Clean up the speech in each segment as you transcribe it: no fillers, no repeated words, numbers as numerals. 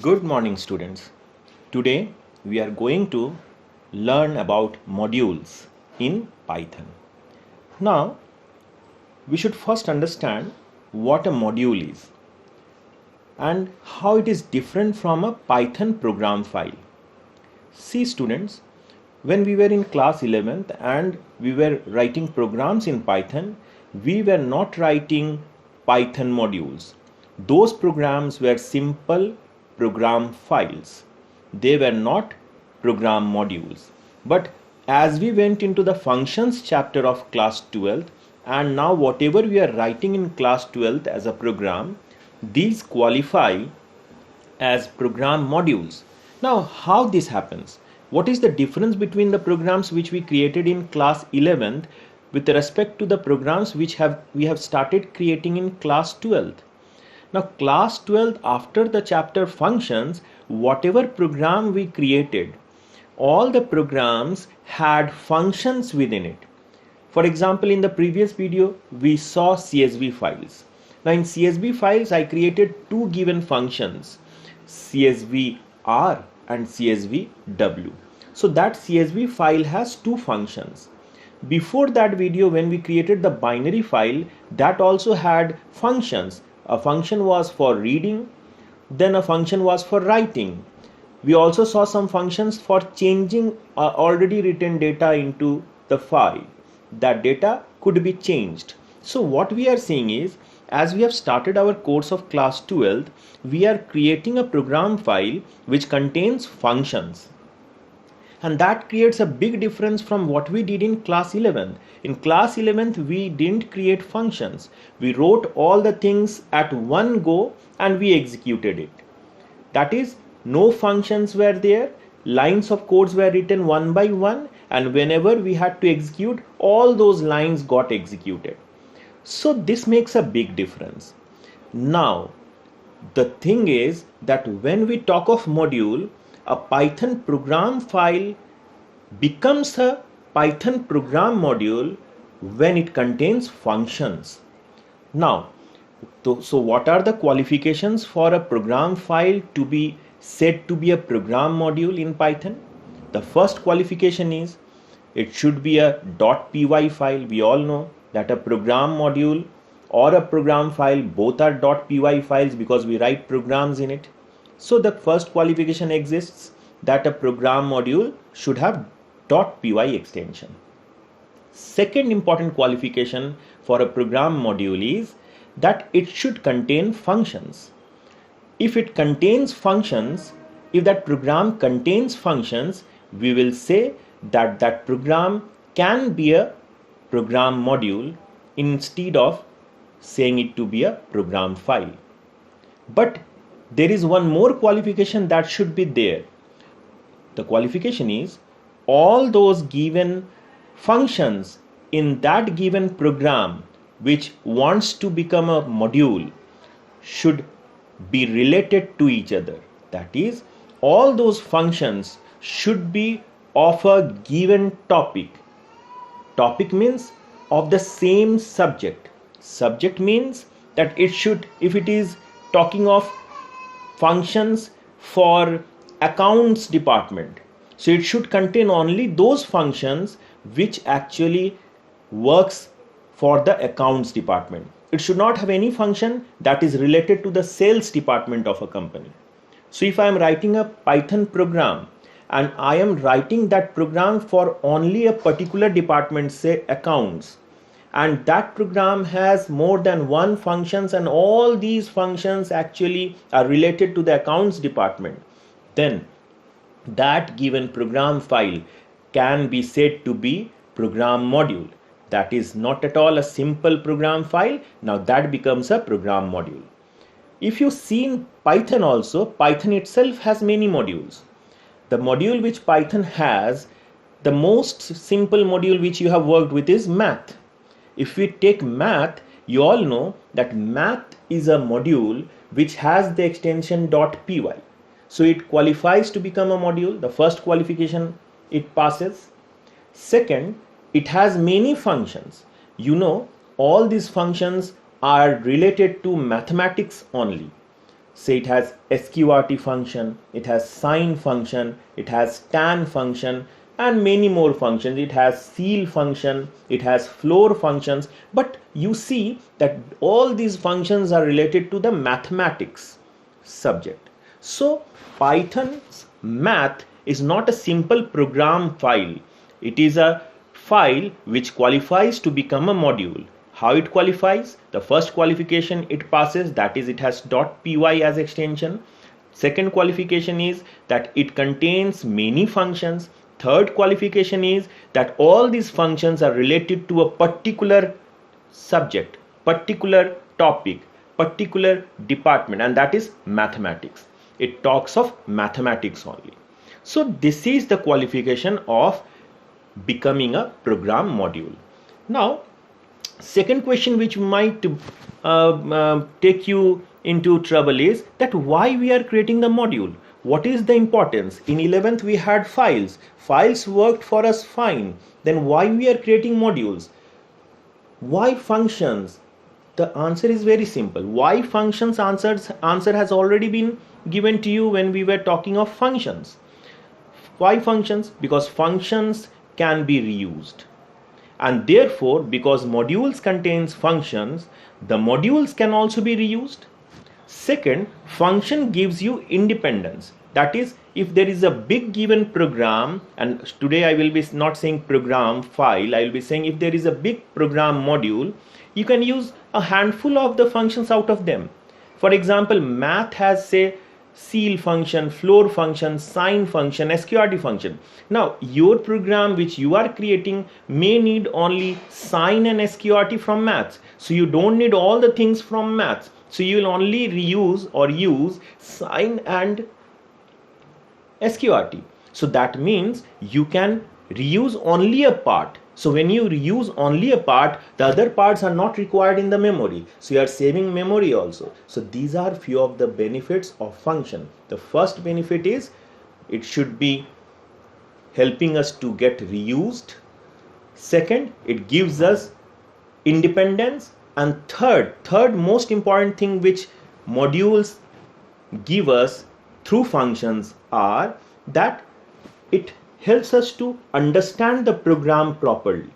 Good morning, students. Today we are going to learn about modules in Python. Now, we should first understand what a module is and how it is different from a Python program file. See, students, when we were in class 11th and we were writing programs in Python, we were not writing Python modules. Those programs were simple program files. They were not program modules. But as we went into the functions chapter of class 12th, and now whatever we are writing in class 12th as a program, these qualify as program modules. Now, how this happens? What is the difference between the programs which we created in class 11th with respect to the programs which we have started creating in class 12th? Now, class 12th, after the chapter functions, whatever program we created, all the programs had functions within it. For example, in the previous video, we saw CSV files. Now, in CSV files, I created two given functions, CSVR and CSVW. So that CSV file has two functions. Before that video, when we created the binary file, that also had functions. A function was for reading, then a function was for writing. We also saw some functions for changing already written data into the file. That data could be changed. So what we are saying is, as we have started our course of class 12th, we are creating a program file which contains functions. And that creates a big difference from what we did in class 11th. In class 11th, we didn't create functions. We wrote all the things at one go and we executed it. That is, no functions were there, lines of codes were written one by one, and whenever we had to execute, all those lines got executed. So this makes a big difference. Now, the thing is that when we talk of module, a Python program file becomes a Python program module when it contains functions. Now, so what are the qualifications for a program file to be said to be a program module in Python? The first qualification is it should be a .py file. We all know that a program module or a program file both are .py files because we write programs in it. So the first qualification exists that a program module should have .py extension. Second important qualification for a program module is that it should contain functions. If it contains functions, if that program contains functions, we will say that that program can be a program module instead of saying it to be a program file. But there is one more qualification that should be there. The qualification is all those given functions in that given program which wants to become a module should be related to each other. That is, all those functions should be of a given topic. Topic means of the same subject. Subject means that it should, if it is talking of functions for accounts department, so it should contain only those functions which actually works for the accounts department. It should not have any function that is related to the sales department of a company. So if I am writing a Python program and I am writing that program for only a particular department, say accounts, and that program has more than one functions and all these functions actually are related to the accounts department, then that given program file can be said to be program module. That is not at all a simple program file. Now that becomes a program module. If you see in Python also, Python itself has many modules. The module which Python has, the most simple module which you have worked with is math. If we take math, you all know that math is a module which has the extension .py. So it qualifies to become a module. The first qualification it passes. Second, it has many functions. You know, all these functions are related to mathematics only. Say it has sqrt function, it has sine function, it has tan function, and many more functions. It has ceil function, it has floor functions. But you see that all these functions are related to the mathematics subject. So Python's math is not a simple program file. It is a file which qualifies to become a module. How it qualifies? The first qualification it passes, that is it has .py as extension. Second qualification is that it contains many functions. Third qualification is that all these functions are related to a particular subject, particular topic, particular department, and that is mathematics. It talks of mathematics only. So this is the qualification of becoming a program module. Now, second question which might take you into trouble is that why we are creating the module. What is the importance? In 11th we had files. Files worked for us fine. Then why we are creating modules? Why functions? The answer is very simple. Why functions? Answer has already been given to you when we were talking of functions. Why functions? Because functions can be reused. And therefore, because modules contains functions, the modules can also be reused. Second, function gives you independence. That is, if there is a big given program, and today I will be not saying program file, I will be saying if there is a big program module, you can use a handful of the functions out of them. For example, math has, say, ceil function, floor function, sine function, sqrt function. Now your program which you are creating may need only sine and sqrt from maths, so you don't need all the things from maths, so you will only reuse or use sine and sqrt. So that means you can reuse only a part. So when you reuse only a part, the other parts are not required in the memory. So you are saving memory also. So these are few of the benefits of function. The first benefit is it should be helping us to get reused. Second, it gives us independence. And third most important thing which modules give us through functions are that it helps us to understand the program properly.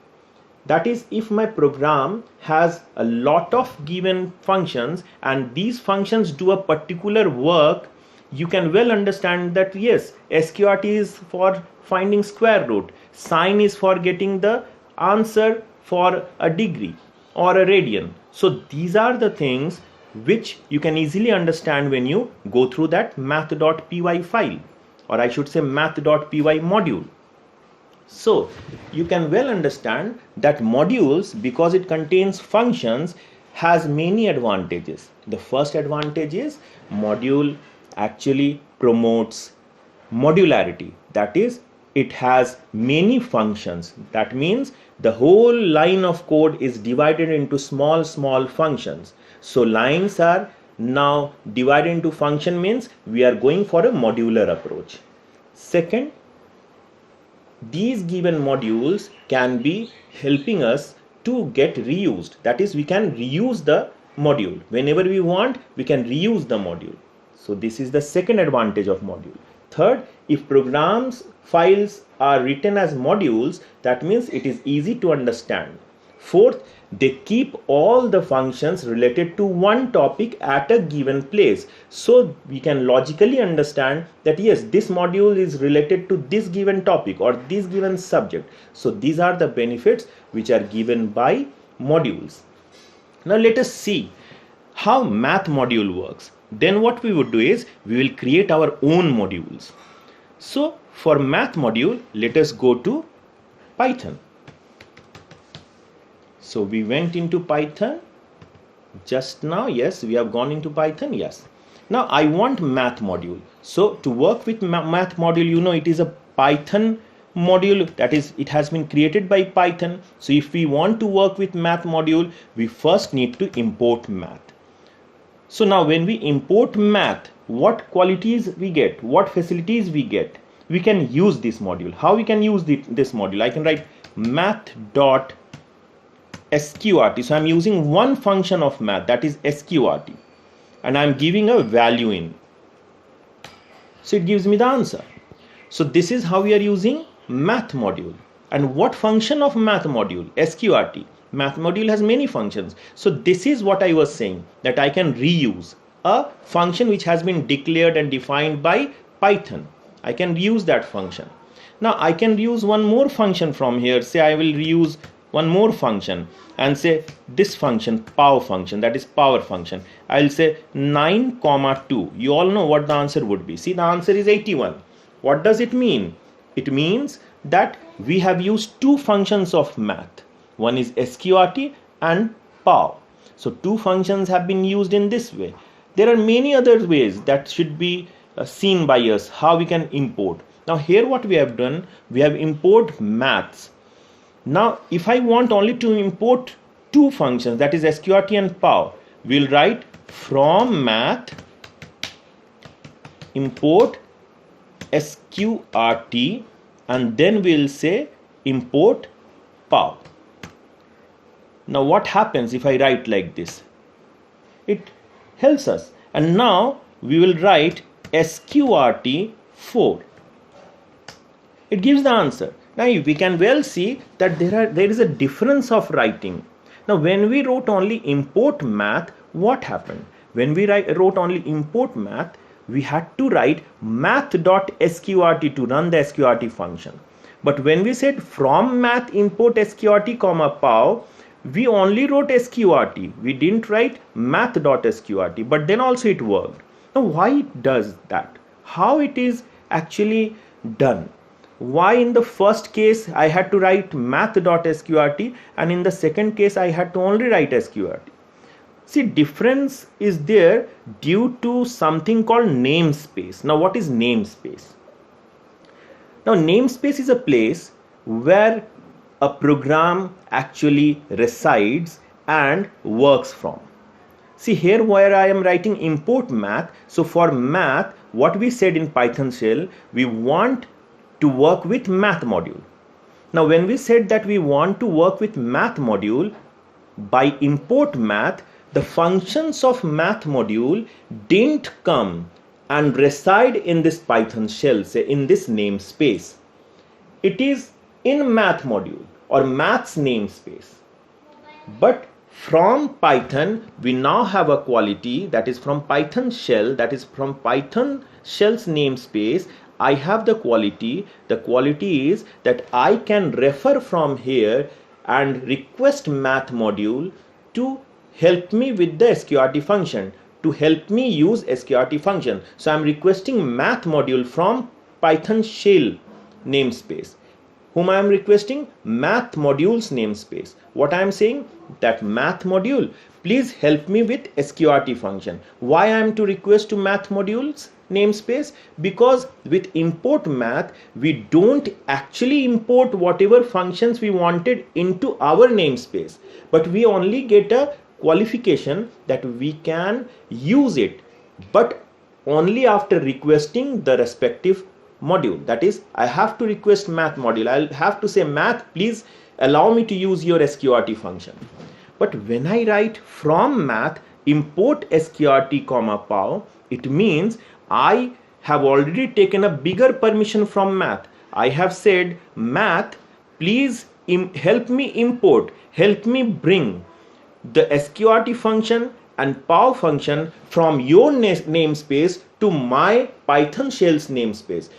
That is, if my program has a lot of given functions and these functions do a particular work, you can well understand that yes, sqrt is for finding square root, sine is for getting the answer for a degree or a radian. So these are the things which you can easily understand when you go through that math.py file, or I should say math.py module. So you can well understand that modules, because it contains functions, has many advantages. The first advantage is module actually promotes modularity. That is, it has many functions. That means the whole line of code is divided into small functions. So lines are now divided into function, means we are going for a modular approach. Second, these given modules can be helping us to get reused. That is, we can reuse the module. Whenever we want, we can reuse the module. So this is the second advantage of module. Third, if programs files are written as modules, that means it is easy to understand. Fourth, they keep all the functions related to one topic at a given place. So we can logically understand that yes, this module is related to this given topic or this given subject. So these are the benefits which are given by modules. Now let us see how math module works. Then what we would do is we will create our own modules. So for math module, let us go to Python. So we went into Python just now. Yes, we have gone into Python. Yes. Now I want math module. So to work with math module, you know, it is a Python module. That is, it has been created by Python. So if we want to work with math module, we first need to import math. So now when we import math, what qualities we get, what facilities we get, we can use this module. How we can use this module? I can write math.sqrt. So I'm using one function of math, that is sqrt. and I'm giving a value in. So it gives me the answer. So this is how we are using math module. And what function of math module? SQRT. Math module has many functions. So this is what I was saying, that I can reuse a function which has been declared and defined by Python. I can reuse that function. Now I can reuse one more function from here. Say I will reuse one more function and say this function, power function, that is power function. I'll say 9, 2. You all know what the answer would be. See, the answer is 81. What does it mean? It means that we have used two functions of math. One is SQRT and power. So two functions have been used in this way. There are many other ways that should be seen by us, how we can import. Now here what we have done, we have import maths. Now if I want only to import two functions, that is SQRT and power, we'll write from math import SQRT, and then we'll say import power. Now what happens if I write like this? It helps us. And now we will write SQRT 4. It gives the answer. Now we can well see that there is a difference of writing. Now when we wrote only import math, what happened? When we wrote only import math, we had to write math.sqrt to run the sqrt function. But when we said from math import sqrt pow, we only wrote sqrt. We didn't write math.sqrt, but then also it worked. Now why it does that? How it is actually done? Why in the first case I had to write math.sqrt and in the second case I had to only write sqrt? See, difference is there due to something called namespace. Now what is namespace? Now namespace is a place where a program actually resides and works from. See here where I am writing import math. So for math, what we said in Python shell, we want to work with math module. Now when we said that we want to work with math module, by import math, the functions of math module didn't come and reside in this Python shell, say in this namespace. It is in math module or maths namespace. But from Python, we now have a quality that is from Python shell, that is from Python shell's namespace. I have the quality is that I can refer from here and request math module to help me with the sqrt function, to help me use sqrt function. So I'm requesting math module from Python shell namespace. Whom I am requesting? Math modules namespace. What I am saying? That math module, please help me with sqrt function. Why I am to request to math modules namespace? Because with import math, we don't actually import whatever functions we wanted into our namespace, but we only get a qualification that we can use it, but only after requesting the respective module. That is, I have to request math module. I'll have to say math, please allow me to use your sqrt function. But when I write from math import sqrt pow, it means I have already taken a bigger permission from math. I have said math, please help me import, help me bring the sqrt function and pow function from your namespace to my Python shell's namespace.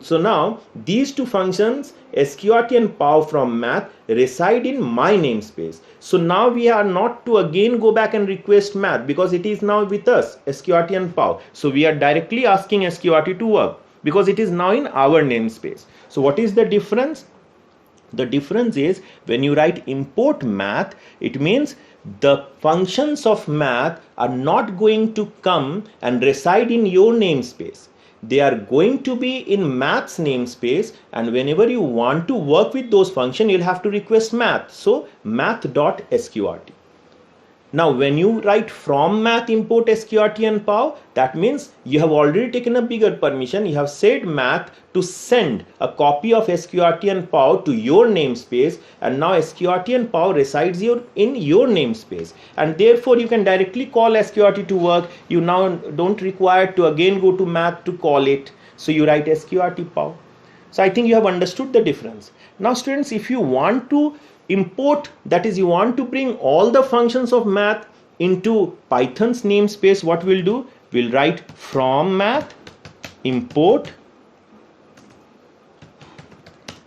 So now these two functions, sqrt and pow from math, reside in my namespace. So now we are not to again go back and request math, because it is now with us, sqrt and pow. So we are directly asking sqrt to work because it is now in our namespace. So what is the difference? The difference is when you write import math, it means the functions of math are not going to come and reside in your namespace. They are going to be in maths namespace, and whenever you want to work with those functions, you'll have to request math. So math.sqrt. Now when you write from math import sqrt and pow, that means you have already taken a bigger permission. You have said math to send a copy of sqrt and pow to your namespace, and now sqrt and pow resides in your namespace, and therefore you can directly call sqrt to work. You now don't require to again go to math to call it. So you write sqrt pow. So I think you have understood the difference. Now students, if you want to import, that is, you want to bring all the functions of math into Python's namespace, what we'll do? We'll write from math import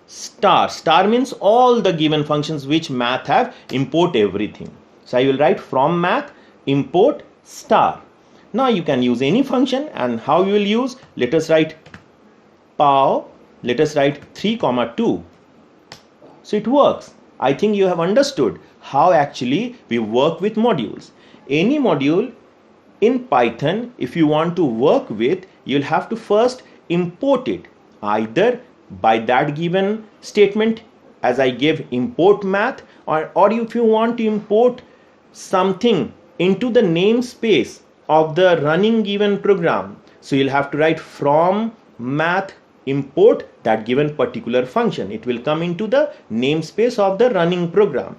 star. Star means all the given functions which math have, import everything. So I will write from math import star. Now you can use any function, and how you will use? Let us write pow. Let us write 3, 2. So it works. I think you have understood how actually we work with modules. Any module in Python, if you want to work with, you'll have to first import it either by that given statement as I gave import math, or if you want to import something into the namespace of the running given program. So you'll have to write from math import that given particular function. It will come into the namespace of the running program,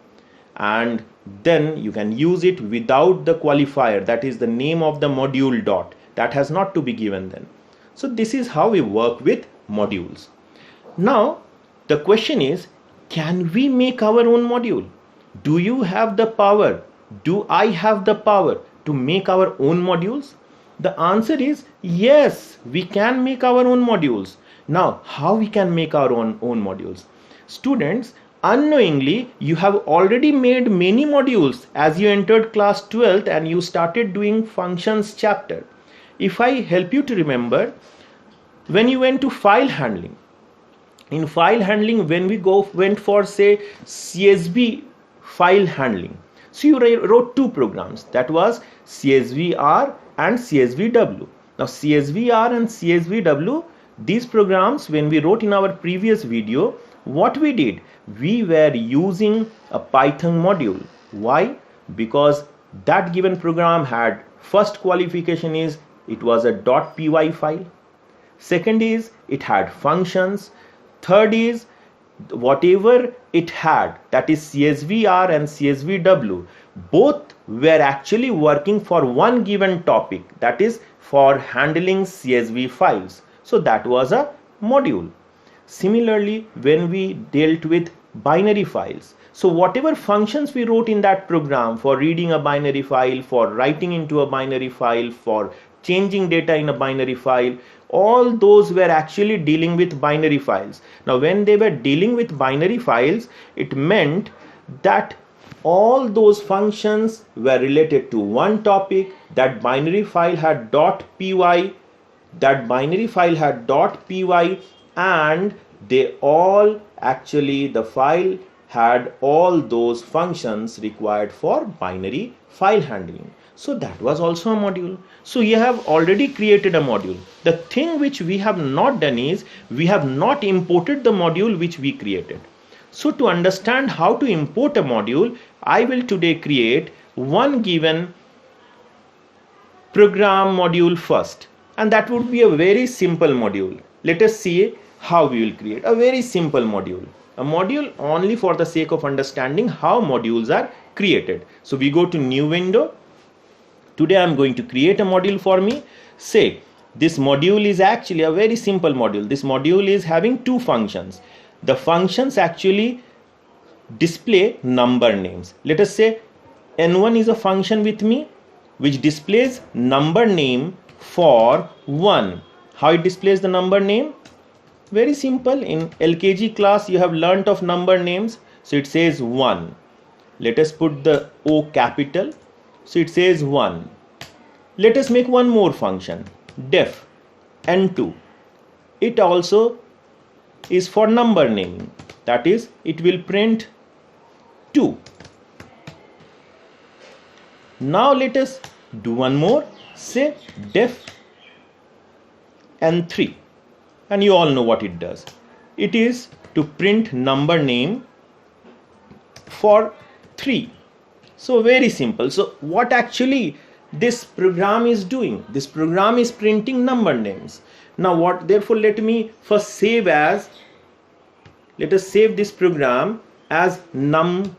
and then you can use it without the qualifier, that is the name of the module dot. That has not to be given then. So this is how we work with modules. Now the question is, can we make our own module? Do you have the power? Do I have the power to make our own modules? The answer is yes, we can make our own modules. Now, how we can make our own modules? Students, unknowingly, you have already made many modules as you entered class 12th and you started doing functions chapter. If I help you to remember, when you went to file handling, in file handling, when we went for say CSV file handling, so you wrote two programs, that was CSVR and CSVW. Now CSVR and CSVW, these programs, when we wrote in our previous video, what we did, we were using a Python module. Why? Because that given program had, first qualification is it was a .py file, second is it had functions, third is whatever it had, that is CSVR and CSVW, both were actually working for one given topic, that is for handling CSV files. So that was a module. Similarly, when we dealt with binary files, so whatever functions we wrote in that program for reading a binary file, for writing into a binary file, for changing data in a binary file, all those were actually dealing with binary files. Now when they were dealing with binary files, it meant that all those functions were related to one topic. That binary file had .py, that binary file had .py, and they all actually, the file had all those functions required for binary file handling. So that was also a module. So you have already created a module. The thing which we have not done is we have not imported the module which we created. So to understand how to import a module, I will today create one given program module first, and that would be a very simple module. Let us see how we will create a very simple module, a module only for the sake of understanding how modules are created. So we go to new window. Today I am going to create a module for me. Say this module is actually a very simple module. This module is having two functions. The functions actually display number names. Let us say n1 is a function with me which displays number name for 1. How it displays the number name? Very simple. In LKG class you have learnt of number names. So it says 1. Let us put the O capital. So it says 1. Let us make one more function, def n2. It also is for number naming. That is, it will print 2. Now let us do one more. Say def n3. And you all know what it does. It is to print number name for 3. So very simple. So what actually this program is doing? This program is printing number names. Now what, therefore let me first save as, let us save this program as num.py,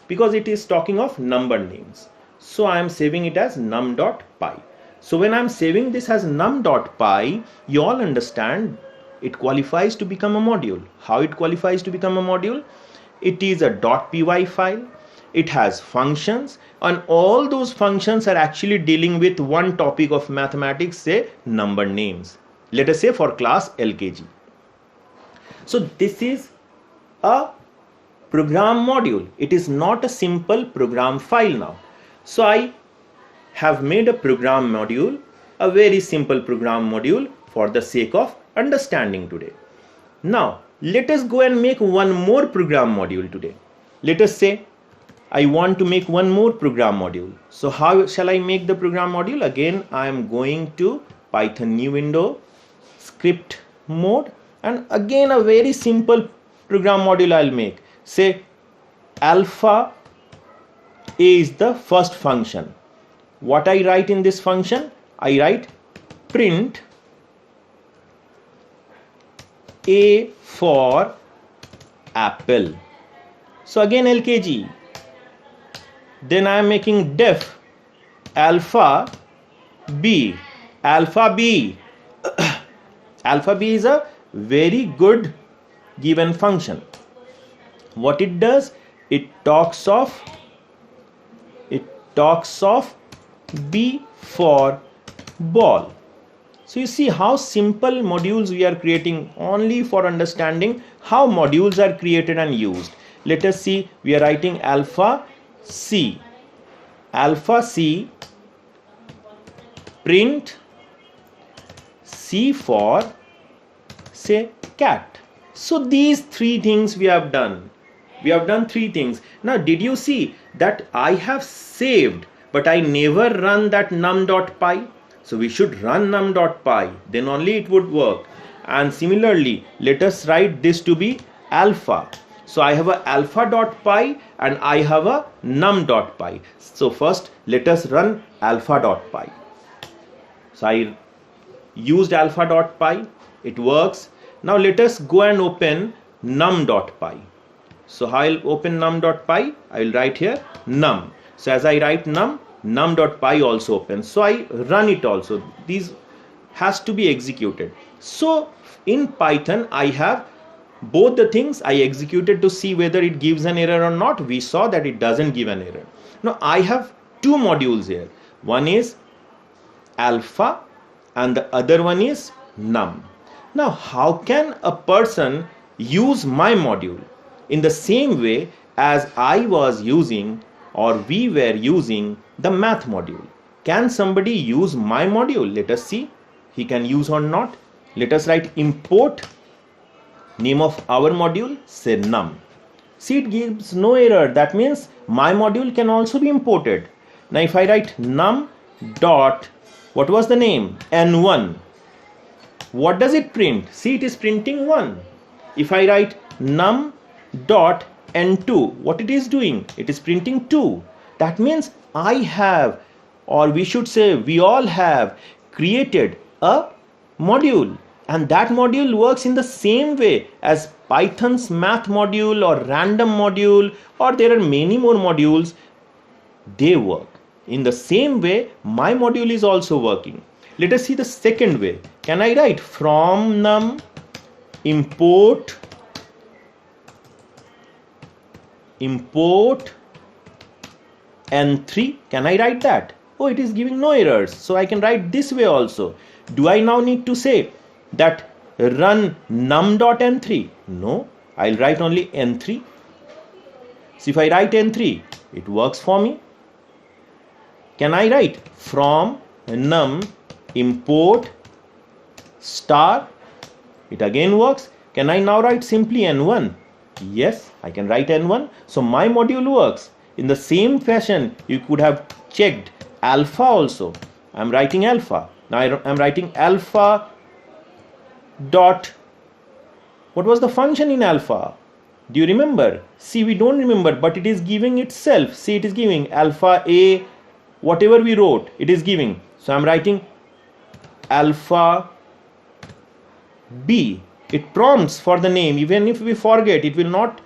because it is talking of number names. So I am saving it as num.py. So when I am saving this as num.py, you all understand it qualifies to become a module. How it qualifies to become a module? It is a .py file. It has functions, and all those functions are actually dealing with one topic of mathematics, say number names. Let us say for class LKG. So this is a program module. It is not a simple program file now. So I have made a program module, a very simple program module for the sake of understanding today. Now let us go and make one more program module today. Let us say I want to make one more program module. So how shall I make the program module? Again, I am going to Python new window, script mode, and again a very simple program module I'll make. Say alpha a is the first function. What I write in this function? I write print A for apple. So again LKG. Then I am making def alpha b. Alpha b. Alpha b is a very good given function. What it does? It talks of B for ball. So you see how simple modules we are creating only for understanding how modules are created and used. Let us see, we are writing alpha C. Alpha C print C for say cat. So these three things we have done. We have done three things. Now did you see that I have saved but I never run that num.py? So we should run num.py, then only it would work. And similarly, let us write this to be alpha. So I have a alpha.py and I have a num.py. So first let us run alpha.py. So I used alpha.py, it works. Now let us go and open num.py. So I'll open num.py, I will write here num. So as I write num.py also opens. So I run it also. These has to be executed. So in Python I have both the things. I executed to see whether it gives an error or not. We saw that it doesn't give an error. Now I have two modules here. One is alpha and the other one is num. Now how can a person use my module in the same way as I was using or we were using the math module? Can somebody use my module? Let us see he can use or not. Let us write import name of our module, say num. See, it gives no error. That means my module can also be imported. Now if I write num dot, what was the name? N1. What does it print? See, it is printing 1. If I write num dot N2, what it is doing? It is printing 2. That means I have, or we should say we all have created a module, and that module works in the same way as Python's math module or random module, or there are many more modules. They work in the same way. My module is also working. Let us see the second way. Can I write from num import n3? Can I write that? Oh, it is giving no errors. So I can write this way also. Do I now need to say that run num.n3? No, I'll write only n3. So if I write n3, it works for me. Can I write from num import star? It again works. Can I now write simply n1? Yes, I can write n1. So my module works. In the same fashion, you could have checked alpha also. I'm writing alpha. Now I'm writing alpha dot. What was the function in alpha? Do you remember? See, we don't remember, but it is giving itself. See, it is giving alpha A, whatever we wrote, it is giving. So I'm writing alpha B. It prompts for the name. Even if we forget, it will not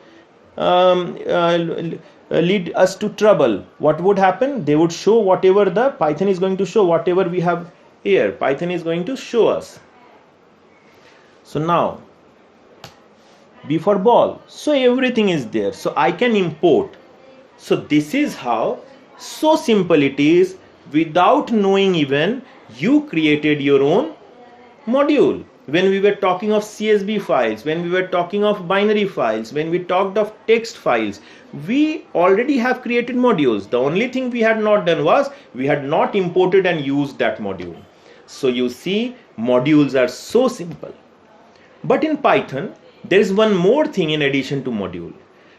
lead us to trouble. What would happen? They would show whatever the Python is going to show, whatever we have here. Python is going to show us. So now, B for ball. So everything is there. So I can import. So this is how, so simple it is. Without knowing even, you created your own module. When we were talking of CSV files, when we were talking of binary files, when we talked of text files, we already have created modules. The only thing we had not done was we had not imported and used that module. So you see, modules are so simple. But in Python, there is one more thing in addition to module.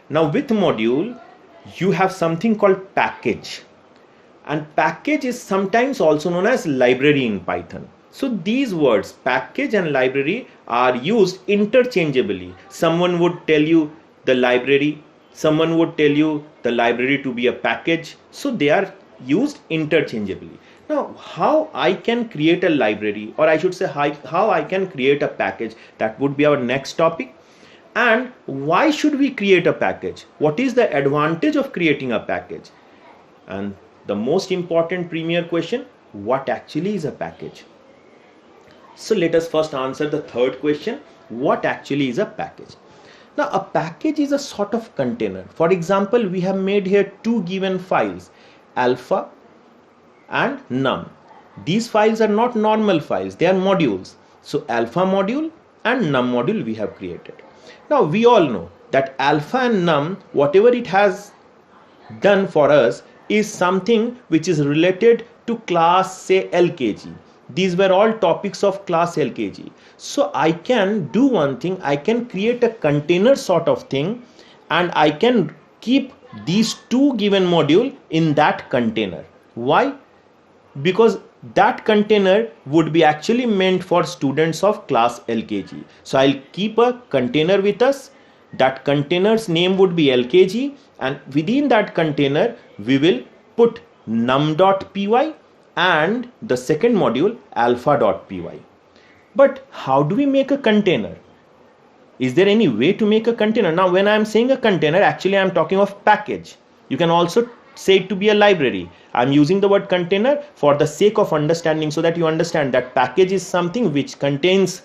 Now with module, you have something called package. And package is sometimes also known as library in Python. So these words, package and library, are used interchangeably. Someone would tell you the library, someone would tell you the library to be a package. So they are used interchangeably. Now, how I can create a library, or I should say how I can create a package, that would be our next topic. And why should we create a package? What is the advantage of creating a package? And the most important premier question, what actually is a package? So let us first answer the third question. What actually is a package? Now a package is a sort of container. For example, we have made here two given files, alpha and num. These files are not normal files, they are modules. So alpha module and num module we have created. Now we all know that alpha and num, whatever it has done for us, is something which is related to class, say LKG. These were all topics of class LKG. So I can do one thing, I can create a container sort of thing, and I can keep these two given module in that container. Why? Because that container would be actually meant for students of class LKG. So I'll keep a container with us. That container's name would be LKG, and within that container we will put num.py and the second module alpha.py. But how do we make a container? Is there any way to make a container? Now when I am saying a container, actually I am talking of package. You can also say it to be a library. I am using the word container for the sake of understanding, so that you understand that package is something which contains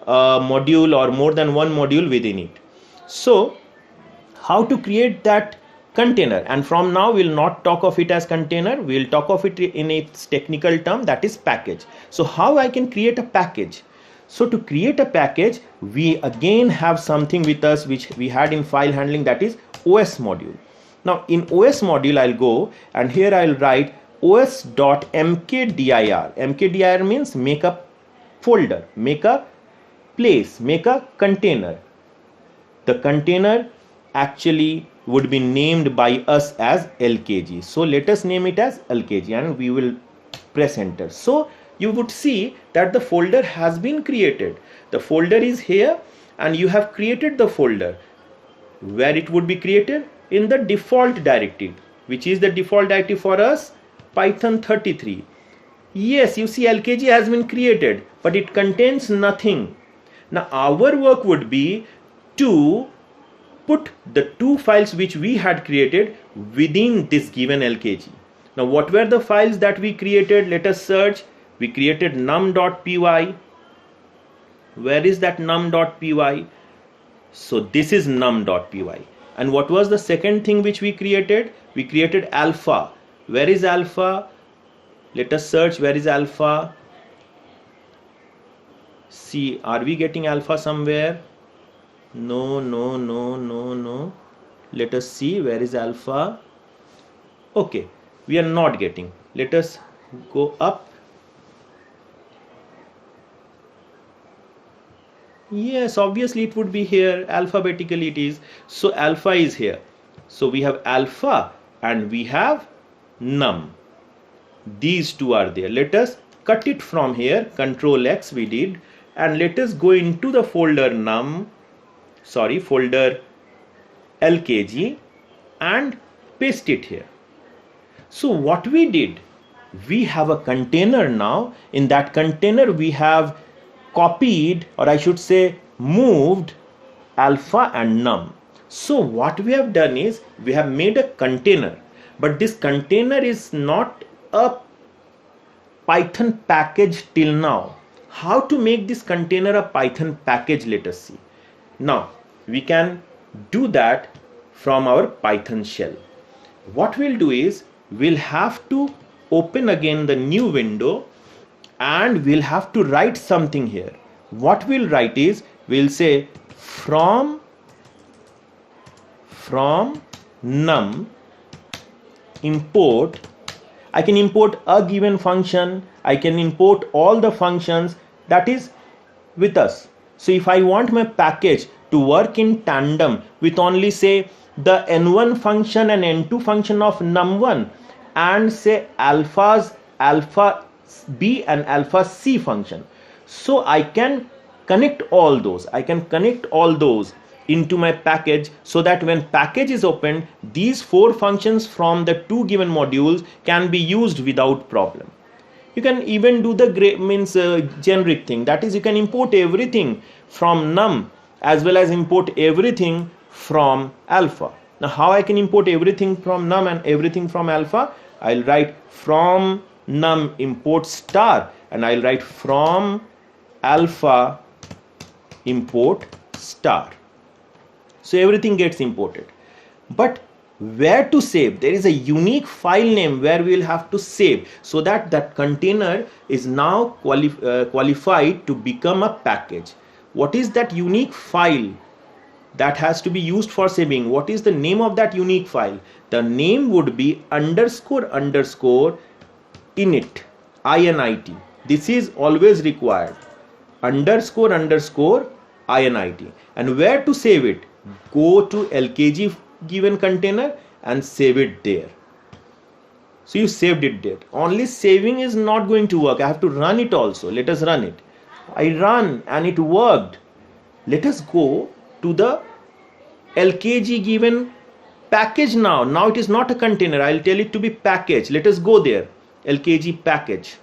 a module or more than one module within it. So how to create that container? And from now we'll not talk of it as container, we'll talk of it in its technical term, that is package. So how I can create a package? So to create a package, we again have something with us which we had in file handling, that is OS module. Now in OS module I'll go and here I'll write os.mkdir. mkdir means make a folder, make a place, make a container. The container actually would be named by us as LKG. So let us name it as LKG and we will press enter. So you would see that the folder has been created. The folder is here and you have created the folder. Where it would be created? In the default directory. Which is the default directory for us? Python 33. Yes, you see LKG has been created, but it contains nothing. Now our work would be to put the two files which we had created within this given LKG. Now what were the files that we created? Let us search. We created num.py. Where is that num.py? So this is num.py. And what was the second thing which we created? We created alpha. Where is alpha? Let us search. Where is alpha? See, are we getting alpha somewhere? No. Let us see, where is alpha? Okay, we are not getting. Let us go up. Yes, obviously it would be here, alphabetically it is. So alpha is here. So we have alpha and we have num. These two are there. Let us cut it from here, Control X we did, and let us go into the folder folder LKG and paste it here. So what we did, we have a container now. In that container we have copied, or I should say moved, alpha and num. So what we have done is we have made a container, but this container is not a Python package till now. How to make this container a Python package, let us see. Now we can do that from our Python shell. What we'll do is we'll have to open again the new window and we'll have to write something here. What we'll write is we'll say from num import. I can import a given function, I can import all the functions that is with us. So if I want my package to work in tandem with only say the n1 function and n2 function of num1 and say alpha b and alpha c function, so I can connect all those. Into my package, so that when package is opened, these 4 functions from the 2 given modules can be used without problem. You can even do the generic thing, that is you can import everything from num as well as import everything from alpha. Now how I can import everything from num and everything from alpha? I'll write from num import star and I'll write from alpha import star. So everything gets imported. But where to save? There is a unique file name where we will have to save, so that that container is now qualified to become a package. What is that unique file that has to be used for saving? What is the name of that unique file? The name would be underscore init, init. This is always required. Underscore init. And where to save it? Go to LKG given container and save it there. So you saved it there. Only saving is not going to work. I have to run it also. Let us run it. I run and it worked. Let us go to the LKG given package now. Now it is not a container. I'll tell it to be package. Let us go there. LKG package.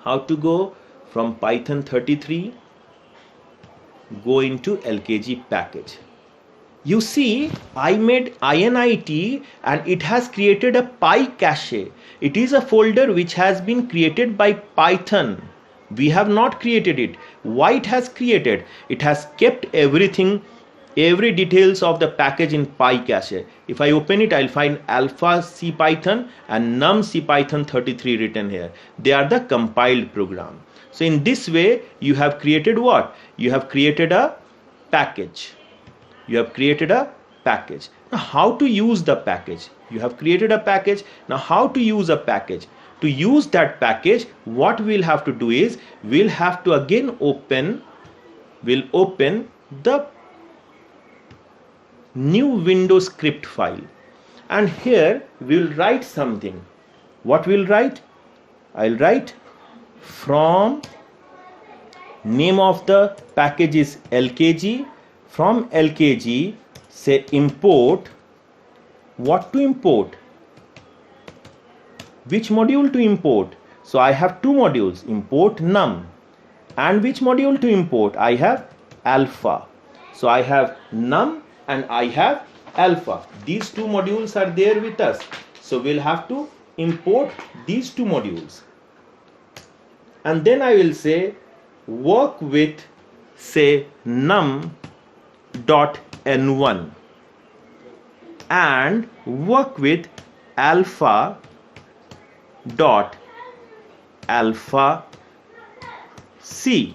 How to go? From Python 33. Go into LKG package. You see, I made init and it has created a PyCache. It is a folder which has been created by Python. We have not created it. Why it has created? It has kept everything, every details of the package in PyCache. If I open it, I'll find alpha CPython and num CPython 33 written here. They are the compiled program. So in this way, you have created what? You have created a package. Now how to use the package? You have created a package. Now how to use a package? To use that package, what we'll have to do is, we'll have to again open the new Windows script file. And here we'll write something. What we'll write? I'll write from name of the package is LKG. From LKG, say import. What to import? Which module to import? So I have 2 modules. Import num. And which module to import? I have alpha. So I have num and I have alpha. These 2 modules are there with us. So we'll have to import these 2 modules. And then I will say work with say num.n1 and work with alpha.alpha c.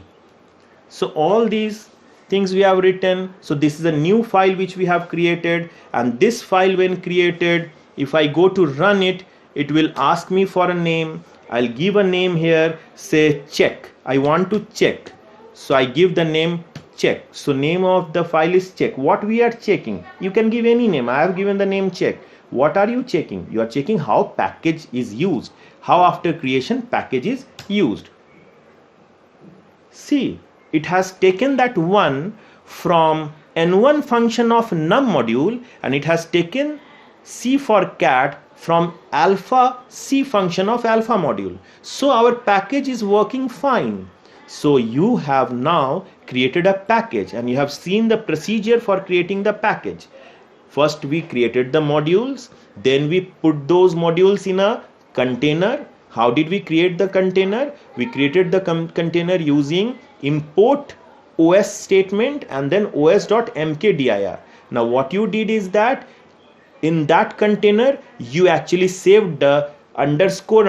So all these things we have written. So this is a new file which we have created, and this file when created, if I go to run it, it will ask me for a name. I'll give a name here, say check. I want to check. So I give the name check. So name of the file is check. What we are checking? You can give any name. I have given the name check. What are you checking? You are checking how package is used. How after creation package is used. See, it has taken that one from n1 function of num module, and it has taken C for cat from alpha C function of alpha module. So our package is working fine. So you have now created a package, and you have seen the procedure for creating the package. First we created the modules, then we put those modules in a container. How did we create the container? We created the container using import os statement and then os.mkdir. Now what you did is that in that container you actually saved the __init__py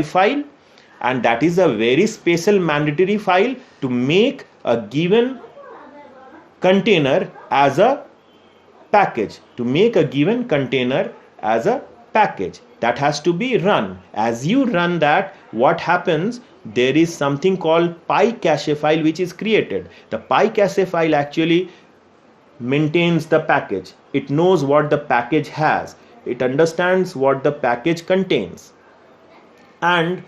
file, and that is a very special mandatory file to make a given container as a package. To make a given container as a package, that has to be run. As you run that, what happens? There is something called PyCache file which is created. The PyCache file actually maintains the package. It knows what the package has. It understands what the package contains. And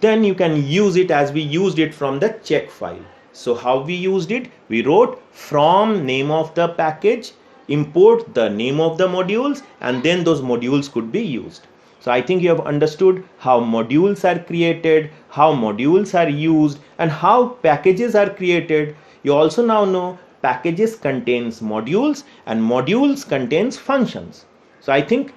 then you can use it as we used it from the check file. So how we used it? We wrote from name of the package, import the name of the modules, and then those modules could be used. So I think you have understood how modules are created, how modules are used, and how packages are created. You also now know packages contains modules and modules contains functions. So I think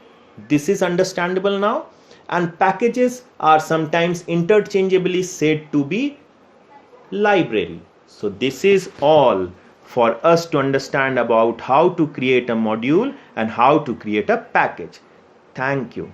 this is understandable now. And packages are sometimes interchangeably said to be library. So this is all for us to understand about how to create a module and how to create a package. Thank you.